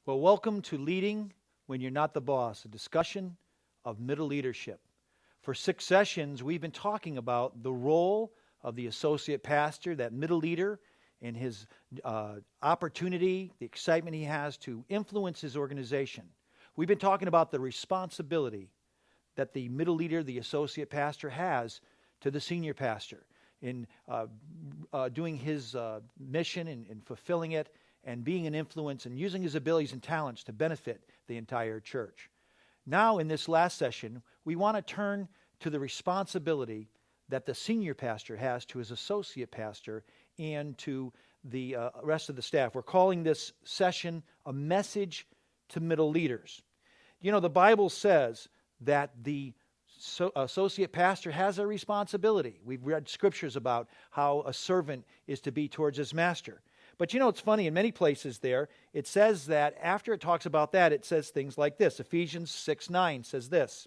Well, welcome to Leading When You're Not the Boss, a discussion of middle leadership. For 6 sessions, we've been talking about the role of the associate pastor, that middle leader, and his opportunity, the excitement he has to influence his organization. We've been talking about the responsibility that the middle leader, the associate pastor, has to the senior pastor in doing his mission and fulfilling it, and being an influence and using his abilities and talents to benefit the entire church. Now, in this last session, we want to turn to the responsibility that the senior pastor has to his associate pastor and to the rest of the staff. We're calling this session a message to middle leaders. You know, the Bible says that the associate pastor has a responsibility. We've read scriptures about how a servant is to be towards his master. But you know, it's funny, in many places there, it says that after it talks about that, it says things like this. Ephesians 6:9 says this,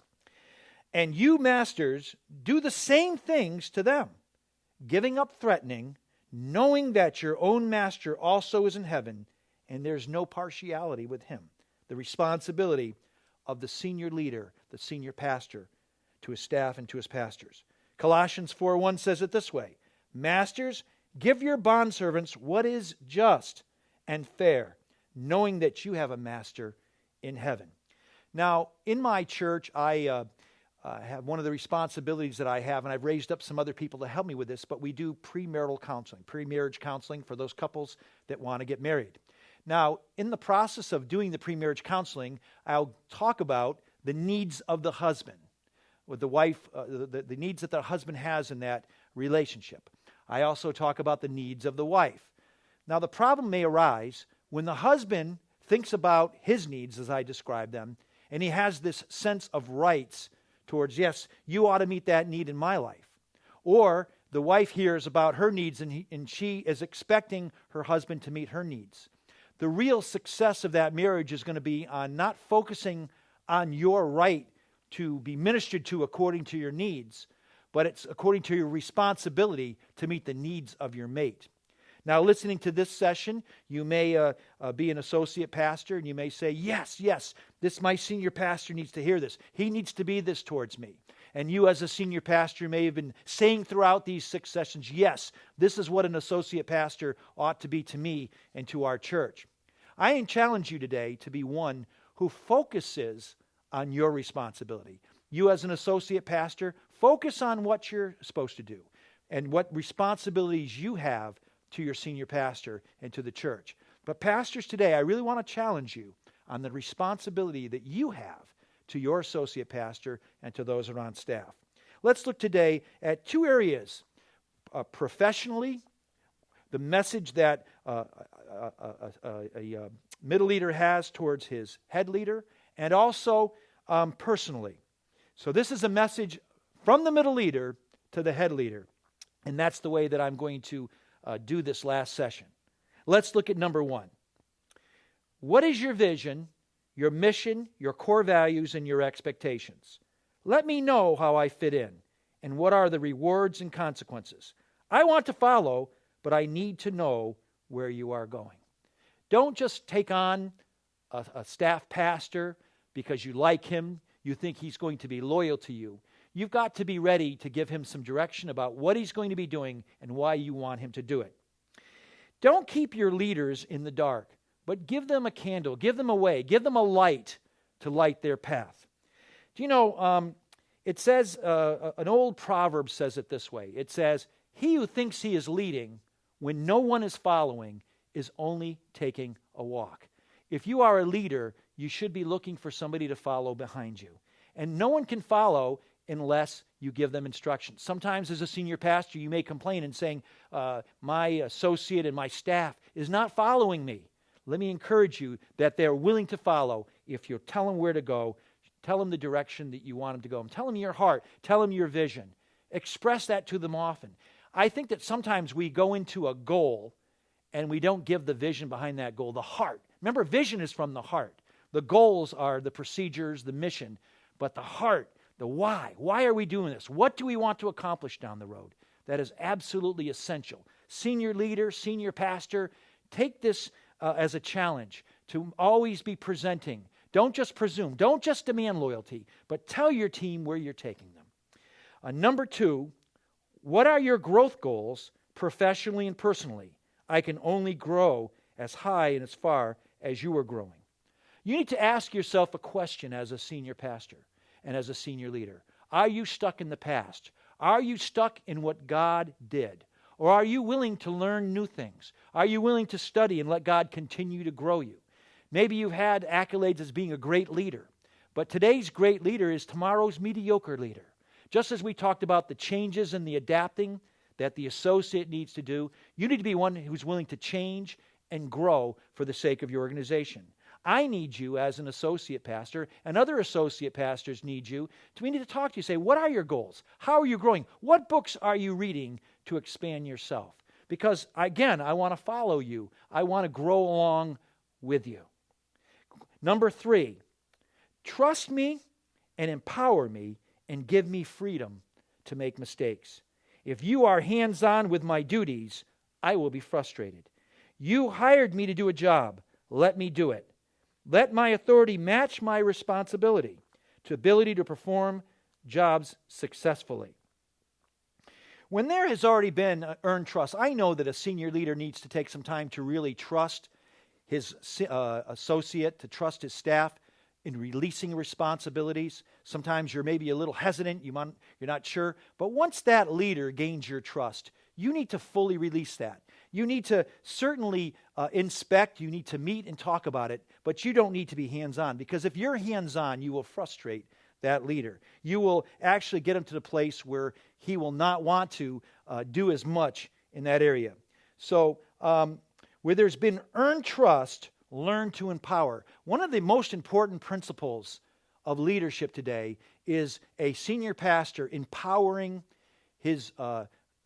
"And you, masters, do the same things to them, giving up threatening, knowing that your own master also is in heaven, and there's no partiality with him." The responsibility of the senior leader, the senior pastor, to his staff and to his pastors. Colossians 4:1 says it this way, "Masters, give your bondservants what is just and fair, knowing that you have a master in heaven." Now, in my church, I have one of the responsibilities that I have, and I've raised up some other people to help me with this, but we do premarital counseling, pre-marriage counseling for those couples that want to get married. Now, in the process of doing the pre-marriage counseling, I'll talk about the needs of the husband, with the wife, the needs that the husband has in that relationship. I also talk about the needs of the wife. Now, the problem may arise when the husband thinks about his needs, as I described them, and he has this sense of rights towards, yes, you ought to meet that need in my life. Or the wife hears about her needs and she is expecting her husband to meet her needs. The real success of that marriage is going to be on not focusing on your right to be ministered to according to your needs, but it's according to your responsibility to meet the needs of your mate. Now, listening to this session, you may be an associate pastor, and you may say, yes, this my senior pastor needs to hear this. He needs to be this towards me. And you as a senior pastor may have been saying throughout these 6 sessions, yes, this is what an associate pastor ought to be to me and to our church. I challenge you today to be one who focuses on your responsibility. You as an associate pastor, focus on what you're supposed to do and what responsibilities you have to your senior pastor and to the church. But pastors today, I really want to challenge you on the responsibility that you have to your associate pastor and to those around staff. Let's look today at 2 areas. Professionally, the message that a middle leader has towards his head leader, and also personally. So this is a message from the middle leader to the head leader. And that's the way that I'm going to do this last session. Let's look at number 1. What is your vision, your mission, your core values, and your expectations? Let me know how I fit in, and what are the rewards and consequences. I want to follow, but I need to know where you are going. Don't just take on a staff pastor because you like him, you think he's going to be loyal to you. You've got to be ready to give him some direction about what he's going to be doing and why you want him to do it. Don't keep your leaders in the dark, but give them a candle, give them a way, give them a light to light their path. Do you know, it says, an old proverb says it this way. It says, "He who thinks he is leading when no one is following is only taking a walk." If you are a leader, you should be looking for somebody to follow behind you. And no one can follow unless you give them instructions. Sometimes as a senior pastor, you may complain and saying, my associate and my staff is not following me. Let me encourage you that they're willing to follow if you tell them where to go, tell them the direction that you want them to go, tell them your heart, tell them your vision. Express that to them often. I think that sometimes we go into a goal and we don't give the vision behind that goal, the heart. Remember, vision is from the heart. The goals are the procedures, the mission, but the heart, the why. Why are we doing this? What do we want to accomplish down the road? That is absolutely essential. Senior leader, senior pastor, take this as a challenge to always be presenting. Don't just presume. Don't just demand loyalty, but tell your team where you're taking them. Number 2, what are your growth goals professionally and personally? I can only grow as high and as far as you are growing. You need to ask yourself a question as a senior pastor and as a senior leader. Are you stuck in the past? Are you stuck in what God did? Or are you willing to learn new things? Are you willing to study and let God continue to grow you? Maybe you've had accolades as being a great leader, but today's great leader is tomorrow's mediocre leader. Just as we talked about the changes and the adapting that the associate needs to do, you need to be one who's willing to change and grow for the sake of your organization. I need you as an associate pastor, and other associate pastors need you. We need to talk to you, say, what are your goals? How are you growing? What books are you reading to expand yourself? Because, again, I want to follow you. I want to grow along with you. Number 3, trust me and empower me and give me freedom to make mistakes. If you are hands-on with my duties, I will be frustrated. You hired me to do a job. Let me do it. Let my authority match my responsibility to ability to perform jobs successfully. When there has already been earned trust, I know that a senior leader needs to take some time to really trust his associate, to trust his staff in releasing responsibilities. Sometimes you're maybe a little hesitant, you're not sure. But once that leader gains your trust, you need to fully release that. You need to certainly inspect, you need to meet and talk about it, but you don't need to be hands-on, because if you're hands-on, you will frustrate that leader. You will actually get him to the place where he will not want to do as much in that area. So, where there's been earned trust, learn to empower. One of the most important principles of leadership today is a senior pastor empowering his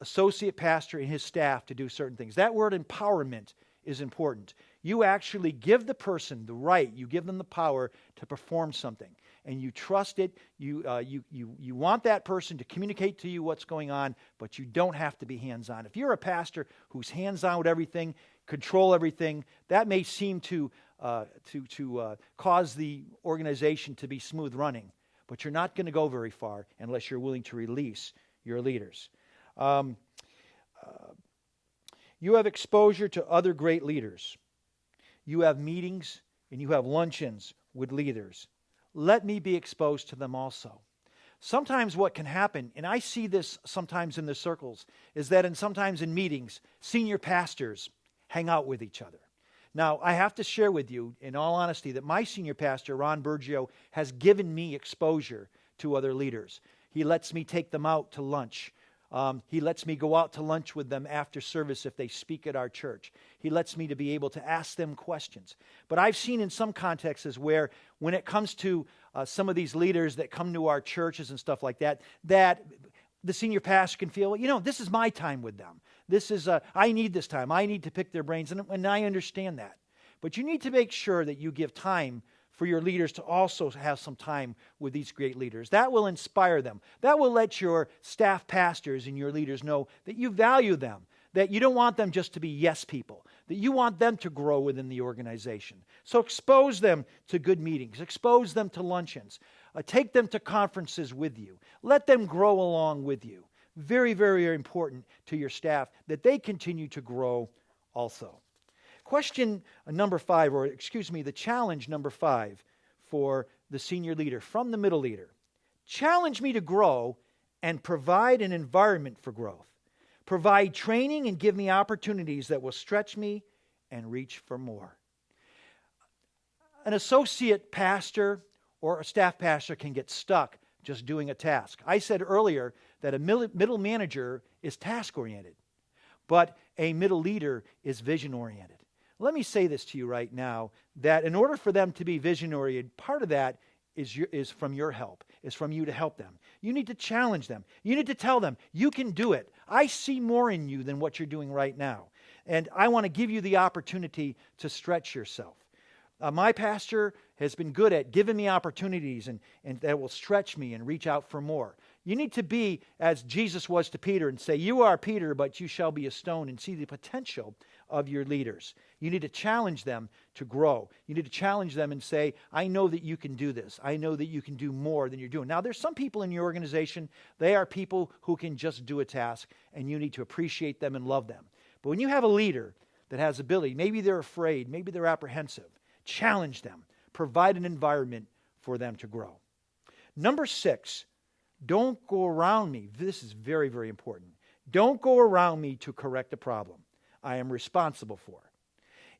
associate pastor and his staff to do certain things. That word empowerment is important. You actually give the person the right, you give them the power to perform something, and you trust it. You want that person to communicate to you what's going on, but you don't have to be hands-on. If you're a pastor who's hands-on with everything, control everything, that may seem to cause the organization to be smooth running, but you're not going to go very far unless you're willing to release your leaders. You have exposure to other great leaders. You have meetings and you have luncheons with leaders. Let me be exposed to them also. Sometimes what can happen, and I see this sometimes in the circles, is that sometimes in meetings, senior pastors hang out with each other. Now, I have to share with you, in all honesty, that my senior pastor, Ron Bergio, has given me exposure to other leaders. He lets me take them out to lunch. He lets me go out to lunch with them after service if they speak at our church. He lets me to be able to ask them questions. But I've seen in some contexts where when it comes to some of these leaders that come to our churches and stuff like that, that the senior pastor can feel, this is my time with them. This is, I need this time. I need to pick their brains, and I understand that. But you need to make sure that you give time for your leaders to also have some time with these great leaders. That will inspire them. That will let your staff pastors and your leaders know that you value them, that you don't want them just to be yes people, that you want them to grow within the organization. So expose them to good meetings. Expose them to luncheons. Take them to conferences with you. Let them grow along with you. Very, very important to your staff that they continue to grow also. Question number 5, the challenge number 5 for the senior leader from the middle leader. Challenge me to grow and provide an environment for growth. Provide training and give me opportunities that will stretch me and reach for more. An associate pastor or a staff pastor can get stuck just doing a task. I said earlier that a middle manager is task-oriented, but a middle leader is vision-oriented. Let me say this to you right now, that in order for them to be vision-oriented, part of that is from your help, is from you to help them. You need to challenge them. You need to tell them, you can do it. I see more in you than what you're doing right now. And I want to give you the opportunity to stretch yourself. My pastor has been good at giving me opportunities and that will stretch me and reach out for more. You need to be as Jesus was to Peter and say, you are Peter, but you shall be a stone, and see the potential of your leaders. You need to challenge them to grow. You need to challenge them and say, I know that you can do this. I know that you can do more than you're doing. Now, there's some people in your organization, they are people who can just do a task, and you need to appreciate them and love them. But when you have a leader that has ability, maybe they're afraid, maybe they're apprehensive, challenge them. Provide an environment for them to grow. Number 6, don't go around me. This is very, very important. Don't go around me to correct a problem I am responsible for.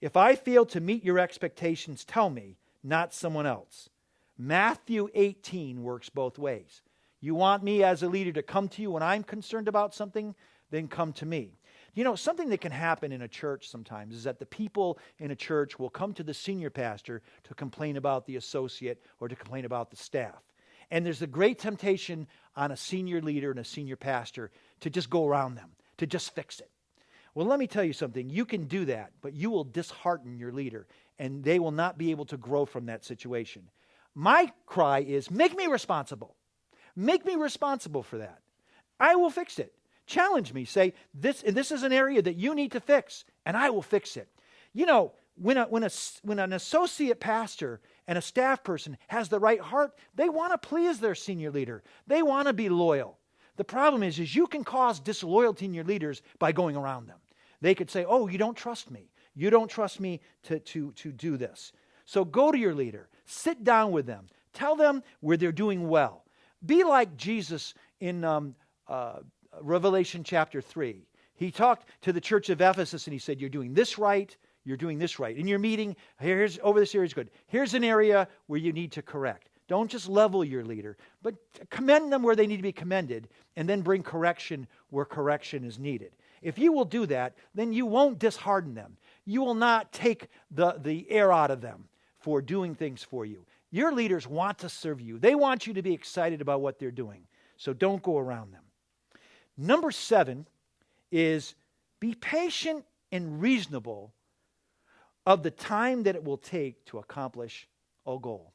If I fail to meet your expectations, tell me, not someone else. Matthew 18 works both ways. You want me as a leader to come to you when I'm concerned about something, then come to me. You know, something that can happen in a church sometimes is that the people in a church will come to the senior pastor to complain about the associate or to complain about the staff. And there's a great temptation on a senior leader and a senior pastor to just go around them, to just fix it. Well, let me tell you something. You can do that, but you will dishearten your leader, and they will not be able to grow from that situation. My cry is, make me responsible. Make me responsible for that. I will fix it. Challenge me. Say, this is an area that you need to fix, and I will fix it. You know, when an associate pastor and a staff person has the right heart, they want to please their senior leader. They want to be loyal. The problem is you can cause disloyalty in your leaders by going around them. They could say, oh, you don't trust me. You don't trust me to do this. So go to your leader. Sit down with them. Tell them where they're doing well. Be like Jesus in Revelation chapter 3. He talked to the church of Ephesus and he said, you're doing this right. You're doing this right. In your meeting, here's over this area is good. Here's an area where you need to correct. Don't just level your leader, but commend them where they need to be commended, and then bring correction where correction is needed. If you will do that, then you won't dishearten them. You will not take the air out of them for doing things for you. Your leaders want to serve you. They want you to be excited about what they're doing. So don't go around them. Number 7 is be patient and reasonable of the time that it will take to accomplish a goal.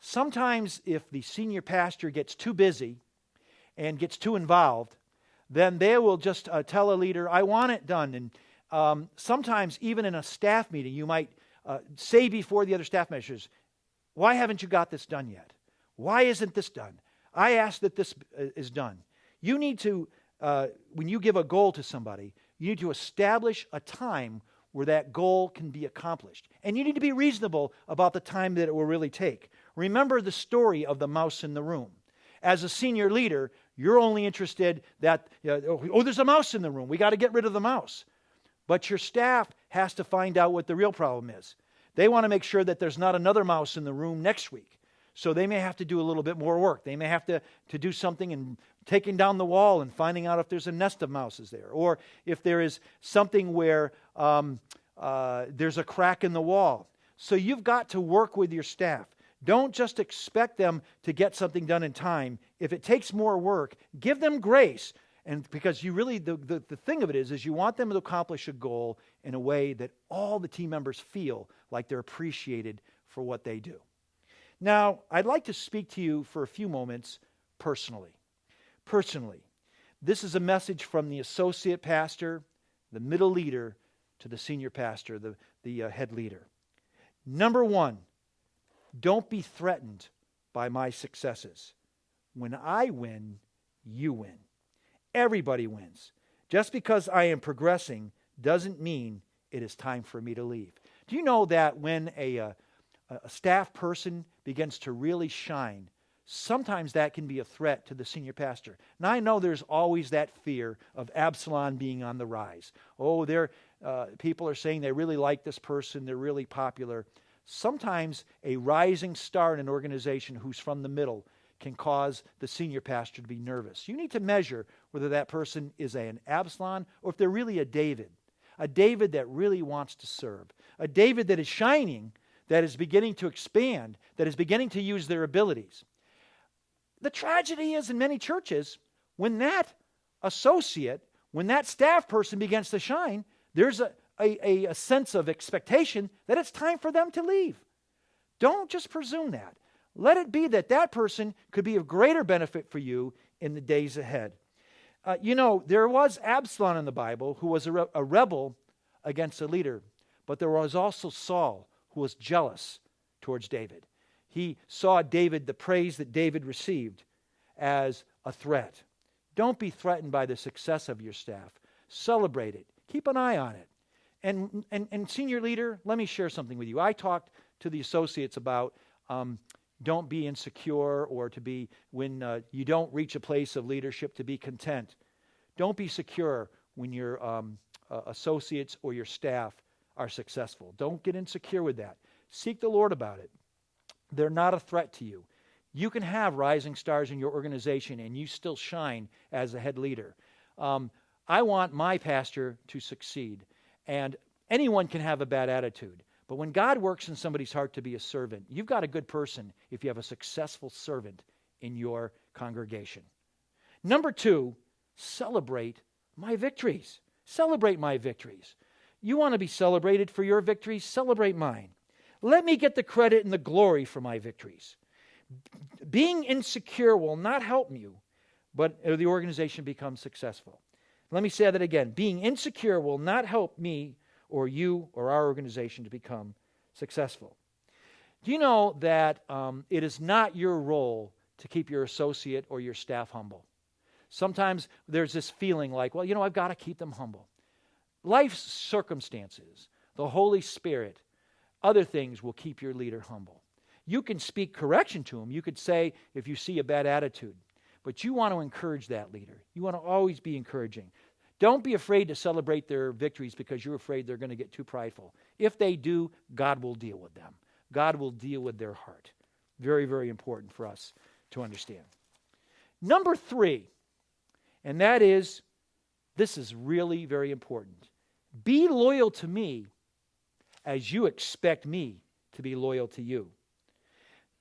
Sometimes if the senior pastor gets too busy and gets too involved, then they will just tell a leader, I want it done. And sometimes even in a staff meeting, you might say before the other staff members, why haven't you got this done yet? Why isn't this done? I ask that this is done. You need to, when you give a goal to somebody, you need to establish a time where that goal can be accomplished. And you need to be reasonable about the time that it will really take. Remember the story of the mouse in the room. As a senior leader, you're only interested that, there's a mouse in the room. We got to get rid of the mouse. But your staff has to find out what the real problem is. They want to make sure that there's not another mouse in the room next week. So they may have to do a little bit more work. They may have to do something in taking down the wall and finding out if there's a nest of mouses there. Or if there is something where there's a crack in the wall. So you've got to work with your staff. Don't just expect them to get something done in time. If it takes more work, give them grace. And because you really, the thing of it is you want them to accomplish a goal in a way that all the team members feel like they're appreciated for what they do. Now, I'd like to speak to you for a few moments personally. Personally, this is a message from the associate pastor, the middle leader, to the senior pastor, the head leader. Number 1, don't be threatened by my successes. When I win, you win. Everybody wins. Just because I am progressing doesn't mean it is time for me to leave. Do you know that when a staff person begins to really shine, sometimes that can be a threat to the senior pastor. Now, I know there's always that fear of Absalom being on the rise. Oh, people are saying they really like this person, they're really popular. Sometimes a rising star in an organization who's from the middle can cause the senior pastor to be nervous. You need to measure whether that person is an Absalom or if they're really a David that really wants to serve, a David that is shining, that is beginning to expand, that is beginning to use their abilities. The tragedy is in many churches, when that associate, when that staff person begins to shine, there's a sense of expectation that it's time for them to leave. Don't just presume that. Let it be that person could be of greater benefit for you in the days ahead. There was Absalom in the Bible who was a rebel against a leader. But there was also Saul, who was jealous towards David. He saw the praise that David received, as a threat. Don't be threatened by the success of your staff. Celebrate it. Keep an eye on it. And senior leader, let me share something with you. I talked to the associates about don't be insecure, or to be, when you don't reach a place of leadership, to be content. Don't be secure when your associates or your staff are successful. Don't get insecure with that. Seek the Lord about it. They're not a threat to you. You can have rising stars in your organization and you still shine as a head leader. I want my pastor to succeed. And anyone can have a bad attitude. But when God works in somebody's heart to be a servant, you've got a good person if you have a successful servant in your congregation. Number 2, celebrate my victories. Celebrate my victories. You want to be celebrated for your victories? Celebrate mine. Let me get the credit and the glory for my victories. Being insecure will not help you, but the organization becomes successful. Let me say that again. Being insecure will not help me or you or our organization to become successful. Do you know that it is not your role to keep your associate or your staff humble? Sometimes there's this feeling like, well, I've got to keep them humble. Life's circumstances, the Holy Spirit, other things will keep your leader humble. You can speak correction to them. You could say if you see a bad attitude. But you want to encourage that leader. You want to always be encouraging. Don't be afraid to celebrate their victories because you're afraid they're going to get too prideful. If they do, God will deal with them. God will deal with their heart. Very, very important for us to understand. Number 3, and that is, this is really very important. Be loyal to me as you expect me to be loyal to you.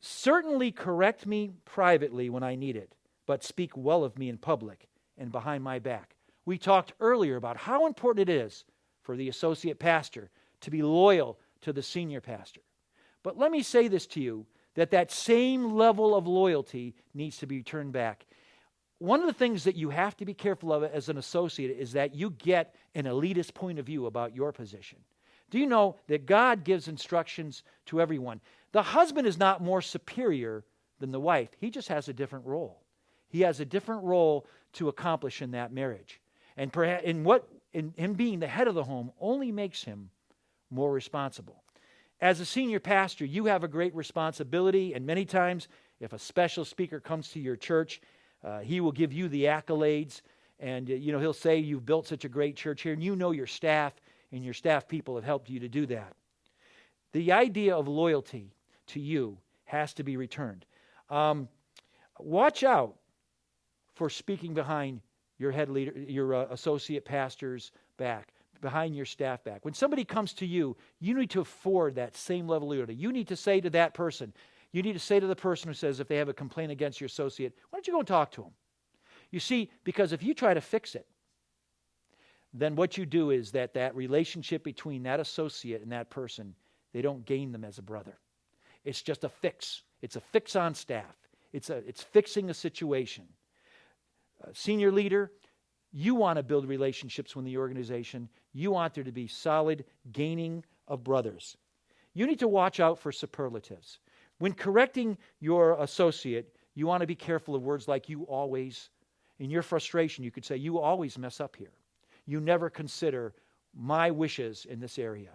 Certainly correct me privately when I need it, but speak well of me in public and behind my back. We talked earlier about how important it is for the associate pastor to be loyal to the senior pastor. But let me say this to you, that same level of loyalty needs to be returned back. One of the things that you have to be careful of as an associate is that you get an elitist point of view about your position. Do you know that God gives instructions to everyone? The husband is not more superior than the wife. He just has a different role. He has a different role to accomplish in that marriage. And perhaps in him being the head of the home only makes him more responsible. As a senior pastor, you have a great responsibility, and many times if a special speaker comes to your church, he will give you the accolades, and he'll say you've built such a great church here, and your staff, and your staff people have helped you to do that. The idea of loyalty to you has to be returned. Watch out for speaking behind your head leader, your associate pastor's back, behind your staff back. When somebody comes to you, you need to afford that same level of loyalty. You need to say to that person, you need to say to the person who says if they have a complaint against your associate, why don't you go and talk to them? You see, because if you try to fix it, then what you do is that relationship between that associate and that person, they don't gain them as a brother. It's just a fix. It's a fix on staff. It's fixing a situation. Senior leader, you want to build relationships with the organization. You want there to be solid gaining of brothers. You need to watch out for superlatives. When correcting your associate, you want to be careful of words like you always. In your frustration, you could say, you always mess up here. You never consider my wishes in this area.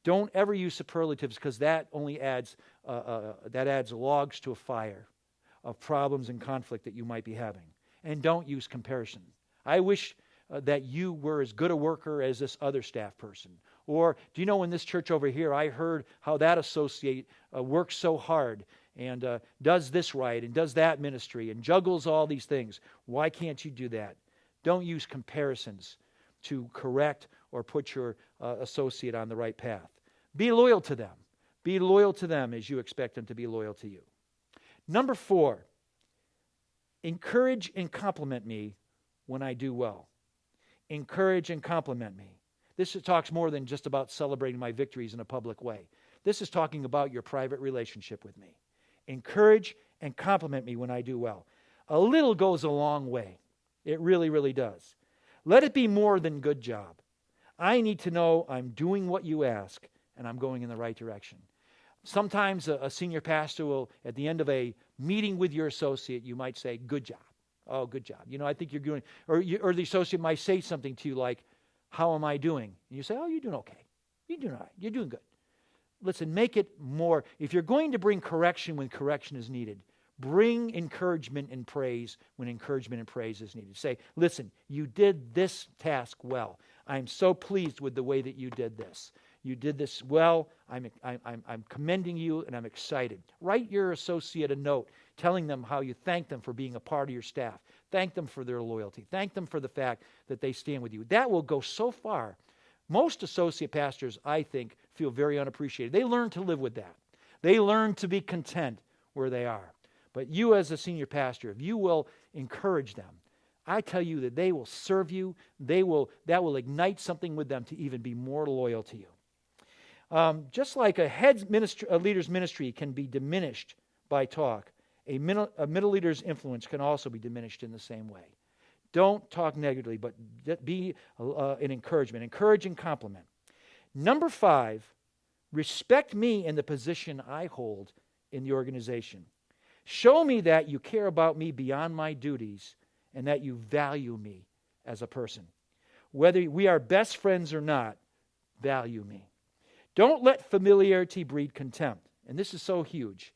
Don't ever use superlatives because that only adds logs to a fire of problems and conflict that you might be having. And don't use comparison. I wish that you were as good a worker as this other staff person. Or do you know in this church over here, I heard how that associate works so hard and does this right and does that ministry and juggles all these things. Why can't you do that? Don't use comparisons to correct or put your associate on the right path. Be loyal to them. Be loyal to them as you expect them to be loyal to you. Number 4, encourage and compliment me when I do well. Encourage and compliment me. This talks more than just about celebrating my victories in a public way. This is talking about your private relationship with me. Encourage and compliment me when I do well. A little goes a long way. It really, really does. Let it be more than good job. I need to know I'm doing what you ask and I'm going in the right direction. Sometimes a senior pastor will, at the end of a meeting with your associate, you might say, good job. Oh, good job. I think you're doing, or the associate might say something to you like, how am I doing? And you say, oh, you're doing okay. You're doing all right. You're doing good. Listen, make it more. If you're going to bring correction when correction is needed, bring encouragement and praise when encouragement and praise is needed. Say, listen, you did this task well. I'm so pleased with the way that you did this. You did this well. I'm commending you, and I'm excited. Write your associate a note telling them how you thank them for being a part of your staff. Thank them for their loyalty. Thank them for the fact that they stand with you. That will go so far. Most associate pastors, I think, feel very unappreciated. They learn to live with that. They learn to be content where they are. But you as a senior pastor, if you will encourage them, I tell you that they will serve you. That will ignite something with them to even be more loyal to you. Just like a leader's ministry can be diminished by talk, a middle leader's influence can also be diminished in the same way. Don't talk negatively, but be an encouragement. Encourage and compliment. Number 5, respect me in the position I hold in the organization. Show me that you care about me beyond my duties and that you value me as a person. Whether we are best friends or not, value me. Don't let familiarity breed contempt. And this is so huge.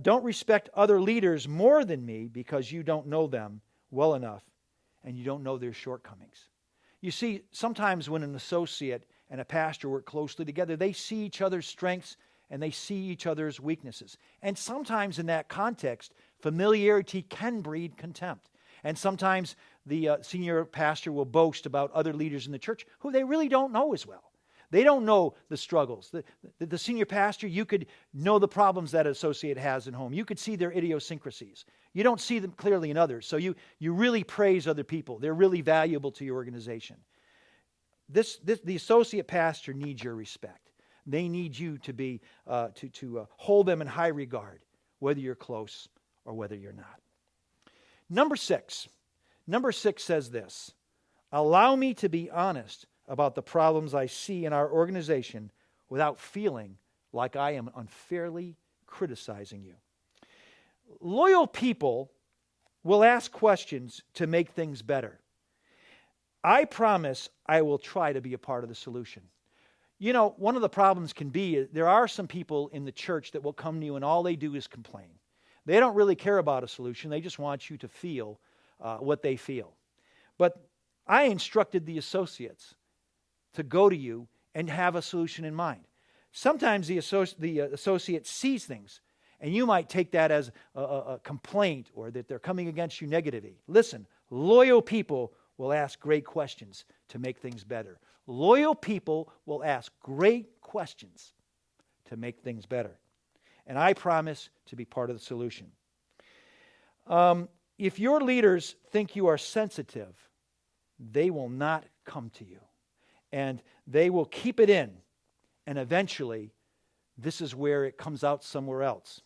Don't respect other leaders more than me because you don't know them well enough and you don't know their shortcomings. You see, sometimes when an associate and a pastor work closely together, they see each other's strengths and they see each other's weaknesses. And sometimes in that context, familiarity can breed contempt. And sometimes the senior pastor will boast about other leaders in the church who they really don't know as well. They don't know the struggles. The senior pastor, you could know the problems that an associate has at home. You could see their idiosyncrasies. You don't see them clearly in others. So you really praise other people. They're really valuable to your organization. The associate pastor needs your respect. They need you to be to hold them in high regard, whether you're close or whether you're not. Number 6 says this: allow me to be honest about the problems I see in our organization without feeling like I am unfairly criticizing you. Loyal people will ask questions to make things better. I promise I will try to be a part of the solution. One of the problems can be there are some people in the church that will come to you and all they do is complain. They don't really care about a solution. They just want you to feel what they feel. But I instructed the associates to go to you and have a solution in mind. Sometimes the associate sees things, and you might take that as a complaint or that they're coming against you negatively. Listen, loyal people will ask great questions to make things better. Loyal people will ask great questions to make things better. And I promise to be part of the solution. If your leaders think you are sensitive, they will not come to you. And they will keep it in. And eventually, this is where it comes out somewhere else.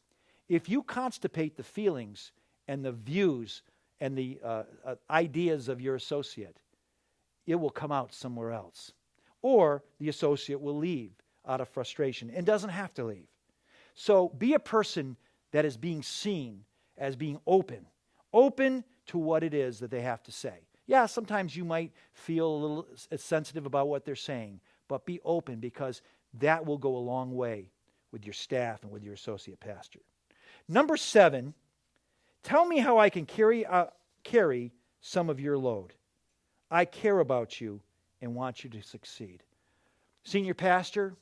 If you constipate the feelings and the views and the ideas of your associate, it will come out somewhere else. Or the associate will leave out of frustration and doesn't have to leave. So be a person that is being seen as being open to what it is that they have to say. Yeah, sometimes you might feel a little sensitive about what they're saying, but be open because that will go a long way with your staff and with your associate pastor. Number 7, tell me how I can carry some of your load. I care about you and want you to succeed. Senior pastor,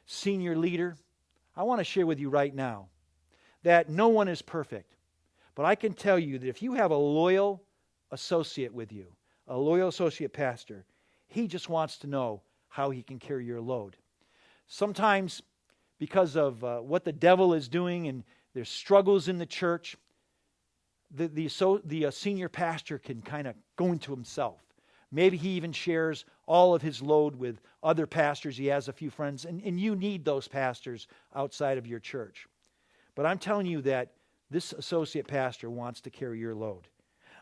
senior leader, I want to share with you right now that no one is perfect. But I can tell you that if you have a loyal associate with you, a loyal associate pastor, he just wants to know how he can carry your load. Sometimes because of what the devil is doing and there's struggles in the church, the senior pastor can kind of go into himself. Maybe he even shares all of his load with other pastors. He has a few friends, and you need those pastors outside of your church. But I'm telling you that this associate pastor wants to carry your load.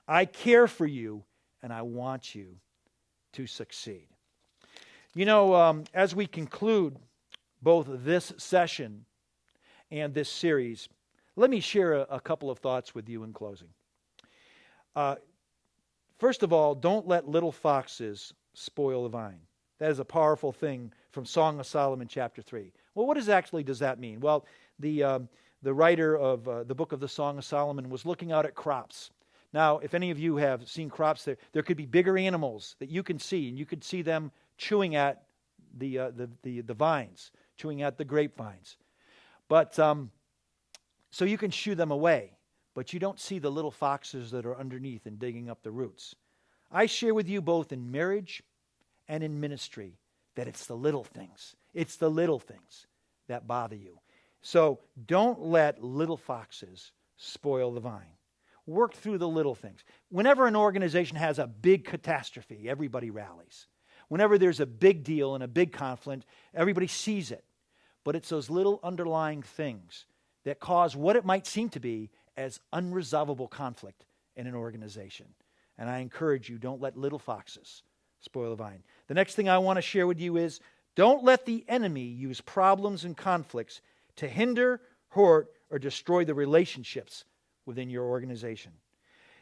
I care for you, and I want you to succeed. As we conclude both this session and this series, let me share a couple of thoughts with you in closing. First of all, don't let little foxes spoil the vine. That is a powerful thing from Song of Solomon, chapter 3. Well, what does that mean? Well, the writer of the book of the Song of Solomon was looking out at crops. Now, if any of you have seen crops, there could be bigger animals that you can see, and you could see them chewing at the vines, chewing at the grapevines. But so you can shoo them away, but you don't see the little foxes that are underneath and digging up the roots. I share with you both in marriage and in ministry that it's the little things. It's the little things that bother you. So don't let little foxes spoil the vine. Work through the little things. Whenever an organization has a big catastrophe, everybody rallies. Whenever there's a big deal and a big conflict, everybody sees it. But it's those little underlying things that cause what it might seem to be as unresolvable conflict in an organization. And I encourage you, don't let little foxes spoil the vine. The next thing I want to share with you is, don't let the enemy use problems and conflicts to hinder, hurt, or destroy the relationships within your organization.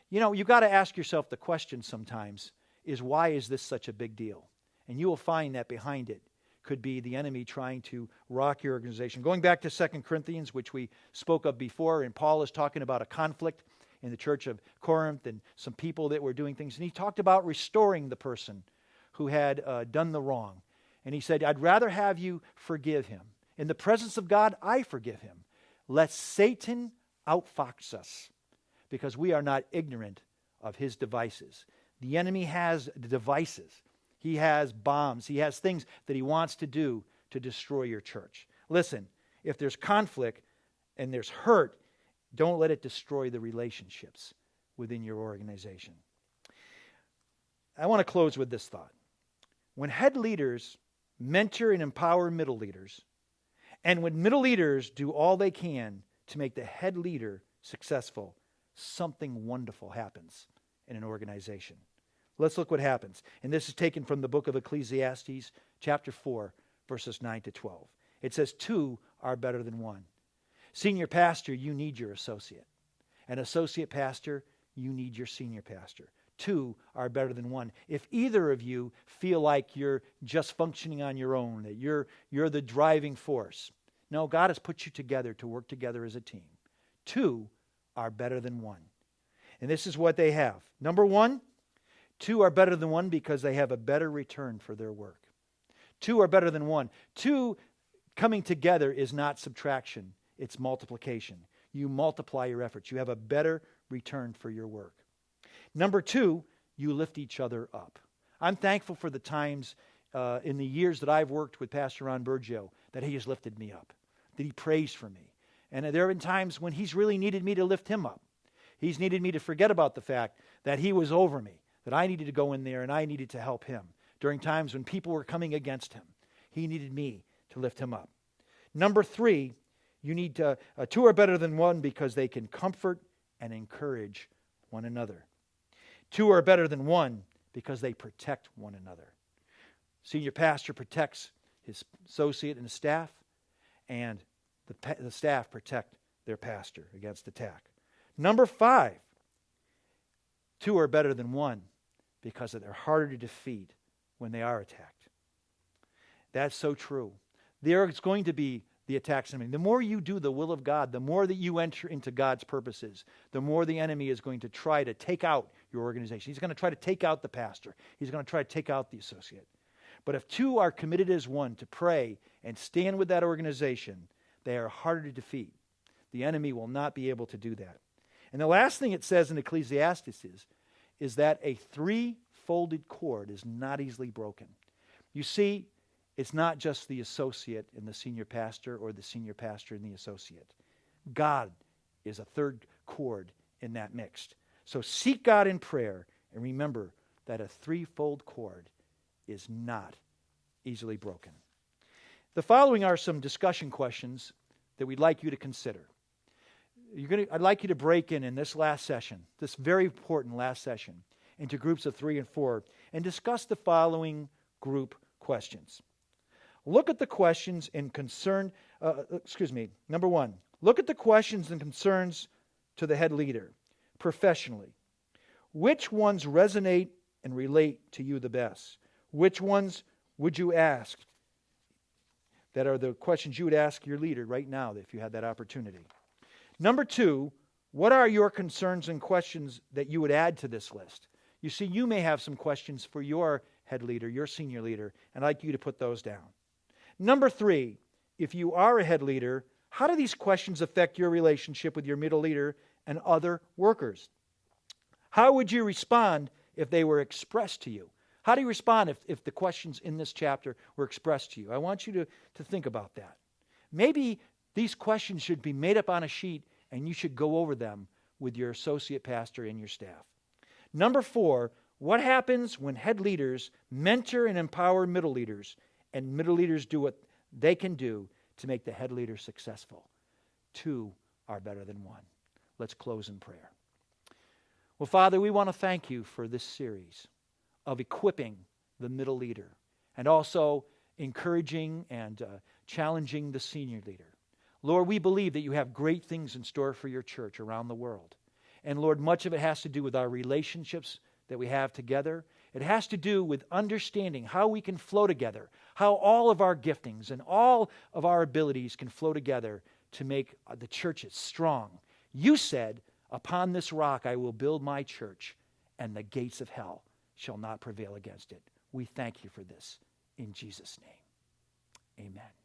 You've got to ask yourself the question sometimes, is why is this such a big deal? And you will find that behind it could be the enemy trying to rock your organization. Going back to 2 Corinthians, which we spoke of before, and Paul is talking about a conflict in the church of Corinth and some people that were doing things. And he talked about restoring the person who had done the wrong. And he said, I'd rather have you forgive him. In the presence of God, I forgive him. Lest Satan outfox us, because we are not ignorant of his devices. The enemy has devices. He has bombs. He has things that he wants to do to destroy your church. Listen, if there's conflict and there's hurt, don't let it destroy the relationships within your organization. I want to close with this thought. When head leaders mentor and empower middle leaders, and when middle leaders do all they can to make the head leader successful, something wonderful happens in an organization. Let's look what happens. And this is taken from the book of Ecdesiastes, chapter 4, verses 9 to 12. It says, 2 are better than 1. Senior pastor, you need your associate. An associate pastor, you need your senior pastor. 2 are better than 1. If either of you feel like you're just functioning on your own, that you're the driving force. No, God has put you together to work together as a team. 2 are better than 1. And this is what they have. Number 1, 2 are better than 1 because they have a better return for their work. 2 are better than 1. 2 coming together is not subtraction, it's multiplication. You multiply your efforts. You have a better return for your work. Number 2, you lift each other up. I'm thankful for the times in the years that I've worked with Pastor Ron Burgio that he has lifted me up, that he prays for me. And there have been times when he's really needed me to lift him up. He's needed me to forget about the fact that he was over me, that I needed to go in there and I needed to help him. During times when people were coming against him, he needed me to lift him up. Number 3, you need to, 2 are better than 1 because they can comfort and encourage one another. 2 are better than 1 because they protect one another. Senior pastor protects his associate and his staff, and the staff protect their pastor against attack. Number 5, 2 are better than 1 because they're harder to defeat when they are attacked. That's so true. There is going to be the attacks. The more you do the will of God, the more that you enter into God's purposes, the more the enemy is going to try to take out your organization. He's going to try to take out the pastor. He's going to try to take out the associate. But if 2 are committed as 1 to pray and stand with that organization, they are harder to defeat. The enemy will not be able to do that. And the last thing it says in Ecclesiastes is that a 3-folded cord is not easily broken. You see, it's not just the associate and the senior pastor or the senior pastor and the associate. God is a third cord in that mix. So seek God in prayer and remember that a 3-fold cord is not easily broken. The following are some discussion questions that we'd like you to consider. I'd like you to break in this last session, this very important last session, into groups of 3 and 4 and discuss the following group questions. Look at the questions and concern, number one, look at the questions and concerns to the head leader professionally. Which ones resonate and relate to you the best? Which ones would you ask that are the questions you would ask your leader right now if you had that opportunity? Number two, what are your concerns and questions that you would add to this list? You see, you may have some questions for your head leader, your senior leader, and I'd like you to put those down. Number three, if you are a head leader, how do these questions affect your relationship with your middle leader and other workers? How would you respond if they were expressed to you? How do you respond if the questions in this chapter were expressed to you? I want you to think about that. Maybe these questions should be made up on a sheet and you should go over them with your associate pastor and your staff. Number four, what happens when head leaders mentor and empower middle leaders and middle leaders do what they can do to make the head leader successful? Two are better than one. Let's close in prayer. Well, Father, we want to thank you for this series of equipping the middle leader and also encouraging and challenging the senior leader. Lord, we believe that you have great things in store for your church around the world. And Lord, much of it has to do with our relationships that we have together. It has to do with understanding how we can flow together, how all of our giftings and all of our abilities can flow together to make the church strong. You said, upon this rock I will build my church, and the gates of hell shall not prevail against it. We thank you for this. In Jesus' name, amen.